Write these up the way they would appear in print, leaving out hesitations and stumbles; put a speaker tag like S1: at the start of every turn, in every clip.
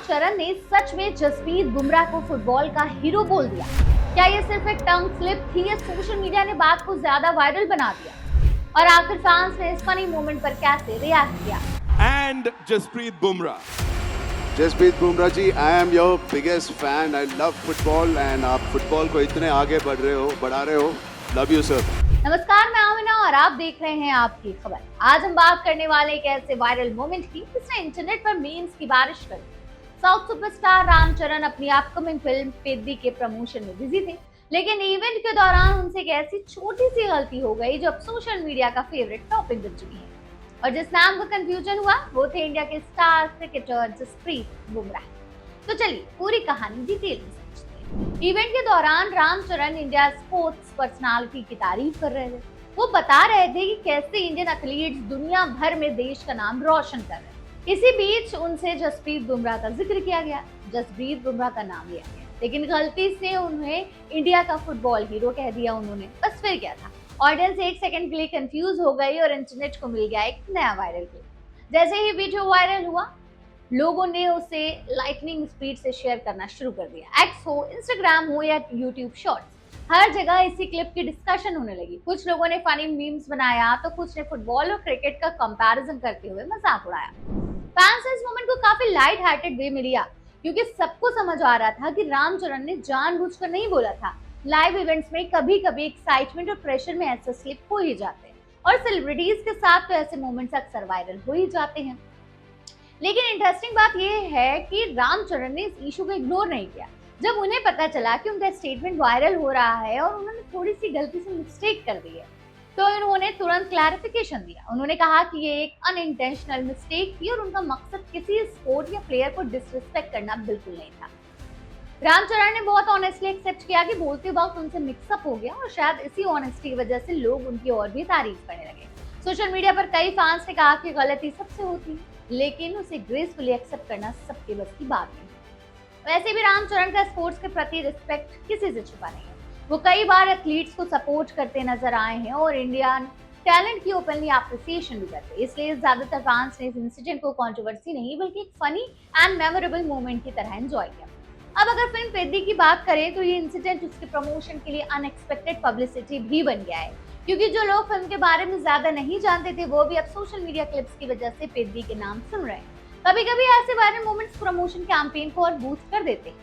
S1: रामचरण ने सच में जसप्रीत बुमराह को फुटबॉल का हीरो बोल दिया? क्या ये सिर्फ एक टंग स्लिप थी या सोशल मीडिया ने बात को ज्यादा वायरल बना दिया? और आखिर फैंस ने इस फनी मोमेंट पर कैसे रिएक्ट किया?
S2: And Jasprit Bumrah.
S3: Jasprit Bumrah ji, I am your biggest fan. I love football and आप फुटबॉल को इतने आगे बढ़ा रहे हो। Love you sir.
S1: नमस्कार, मैं आमिना और आप देख रहे हैं आपकी खबर। आज हम बात करने वाले एक ऐसे वायरल मोमेंट की जिसने इंटरनेट पर मीम्स की बारिश कर दी। साउथ सुपरस्टार रामचरण अपनी अपकमिंग फिल्म पेद्दी के प्रमोशन में बिजी थे, लेकिन इवेंट के दौरान उनसे एक ऐसी छोटी सी गलती हो गई जो अब सोशल मीडिया का फेवरेट टॉपिक बन चुकी है। और जिस नाम को कंफ्यूजन हुआ वो थे इंडिया के स्टार क्रिकेटर जसप्रीत बुमराह। तो चलिए पूरी कहानी डिटेल में समझते हैं। इवेंट के दौरान रामचरण इंडिया स्पोर्ट्स पर्सनालिटी की तारीफ कर रहे थे। वो बता रहे थे कि कैसे इंडियन एथलीट्स दुनिया भर में देश का नाम रोशन कर रहे हैं। इसी बीच उनसे जसप्रीत बुमराह का जिक्र किया गया, जसप्रीत बुमराह का नाम लिया गया, लेकिन गलती से उन्हें इंडिया का फुटबॉल हीरो कह दिया उन्होंने। बस फिर क्या था, ऑडियंस एक सेकंड के लिए कंफ्यूज हो गई और इंटरनेट को मिल गया एक नया वायरल क्लिप। जैसे ही वीडियो वायरल हुआ, लोगों ने उसे लाइटनिंग स्पीड से शेयर करना शुरू कर दिया। एक्स हो, इंस्टाग्राम हो या यूट्यूब शॉर्ट्स, हर जगह इसी क्लिप की डिस्कशन होने लगी। कुछ लोगों ने फनी मीम्स बनाया तो कुछ ने फुटबॉल और क्रिकेट का कंपैरिजन करते हुए मजाक उड़ाया। फैंस ने इस मोमेंट को काफी लाइट हार्टेड वे में लिया, क्योंकि सबको समझ आ रहा था कि रामचरण ने जानबूझकर नहीं बोला था। लाइव इवेंट्स में कभी कभी एक्साइटमेंट और प्रेशर में ऐसे स्लिप हो ही जाते हैं, और सेलिब्रिटीज के साथ तो ऐसे मोमेंट्स अक्सर वायरल हो ही जाते हैं। लेकिन इंटरेस्टिंग बात यह है कि रामचरण ने इस इशू को इग्नोर नहीं किया। जब उन्हें पता चला कि उनका स्टेटमेंट वायरल हो रहा है और उन्होंने थोड़ी सी गलती से मिस्टेक कर दी है, तो उन्होंने तुरंत क्लैरिफिकेशन दिया। उन्होंने कहा कि ये एक अनइंटेंशनल मिस्टेक थी और उनका मकसद किसी स्पोर्ट या प्लेयर को डिसरिस्पेक्ट करना बिल्कुल नहीं था। रामचरण ने बहुत ऑनेस्टली एक्सेप्ट किया कि बोलते वक्त उनसे मिक्सअप हो गया, और शायद इसी ऑनेस्टी की वजह से लोग उनकी और भी तारीफ करने लगे। सोशल मीडिया पर कई फैंस ने कहा कि गलती सबसे होती है, लेकिन उसे ग्रेसफुली एक्सेप्ट करना सबके बस की बात नहीं। वैसे भी रामचरण का स्पोर्ट्स के प्रति रिस्पेक्ट किसी से छुपा नहीं है। वो कई बार एथलीट्स को सपोर्ट करते नजर आए हैं और इंडियन टैलेंट की ओपनली एप्रिसिएशन भी करते हैं। इसलिए ज्यादातर फैंस ने इस इंसिडेंट को कंट्रोवर्सी नहीं बल्कि एक फनी एंड मेमोरेबल मोमेंट की तरह एंजॉय किया। अब अगर फिल्म पेद्दी की बात करें तो ये इंसिडेंट उसके प्रमोशन के लिए अनएक्सपेक्टेड पब्लिसिटी भी बन गया है, क्योंकि जो लोग फिल्म के बारे में ज्यादा नहीं जानते थे वो भी अब सोशल मीडिया क्लिप्स की वजह से पेद्दी के नाम सुन रहे हैं। कभी कभी ऐसे वायरल मोमेंट्स प्रमोशन कैंपेन को और बूस्ट कर देते हैं।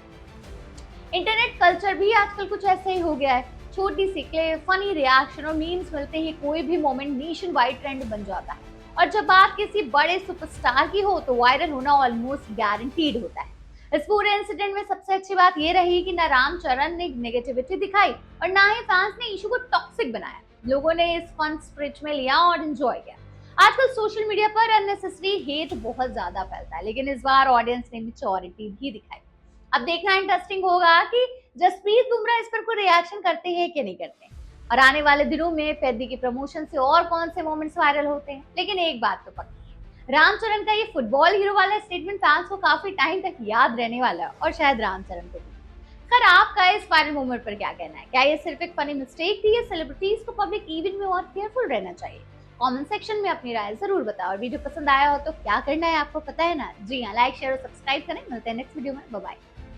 S1: इंटरनेट कल्चर भी आजकल कुछ ऐसा ही हो गया है। छोटी सी क्लिप, फनी रिएक्शन और मीम्स मिलते ही कोई भी मोमेंट नेशन वाइड ट्रेंड बन जाता है, और जब बात किसी बड़े सुपरस्टार की हो तो वायरल होना ऑलमोस्ट गारंटीड होता है। इस पूरे इंसिडेंट में सबसे अच्छी बात ये रही कि ना रामचरण ने नेगेटिविटी दिखाई और ना ही फैंस ने इशू को टॉक्सिक बनाया। लोगों ने इस फन स्पिरिट में लिया और एंजॉय किया। आजकल सोशल मीडिया पर अननेसेसरी हेट बहुत ज्यादा फैलता है, लेकिन इस बार ऑडियंस ने मैच्योरिटी भी दिखाई। अब देखना इंटरेस्टिंग होगा कि जसप्रीत बुमराह इस पर कोई रिएक्शन करते हैं कि नहीं करते हैं, और आने वाले दिनों में पेद्दी के प्रमोशन से और कौन से मोमेंट्स वायरल होते हैं। लेकिन एक बात तो पक्की है, रामचरण का ये फुटबॉल हीरो वाला स्टेटमेंट फैंस को काफी टाइम तक याद रहने वाला है, और शायद रामचरण को भी। खैर, आपका इस वायरल मोमेंट पर क्या कहना है? क्या ये सिर्फ एक फनी मिस्टेक थी या सेलिब्रिटीज को पब्लिक इवेंट में और केयरफुल रहना चाहिए? कमेंट सेक्शन में अपनी राय जरूर बताओ, और वीडियो पसंद आया हो तो क्या करना है आपको पता है ना। जी हाँ, लाइक शेयर और सब्सक्राइब करें। मिलते हैं नेक्स्ट वीडियो में। Bye bye.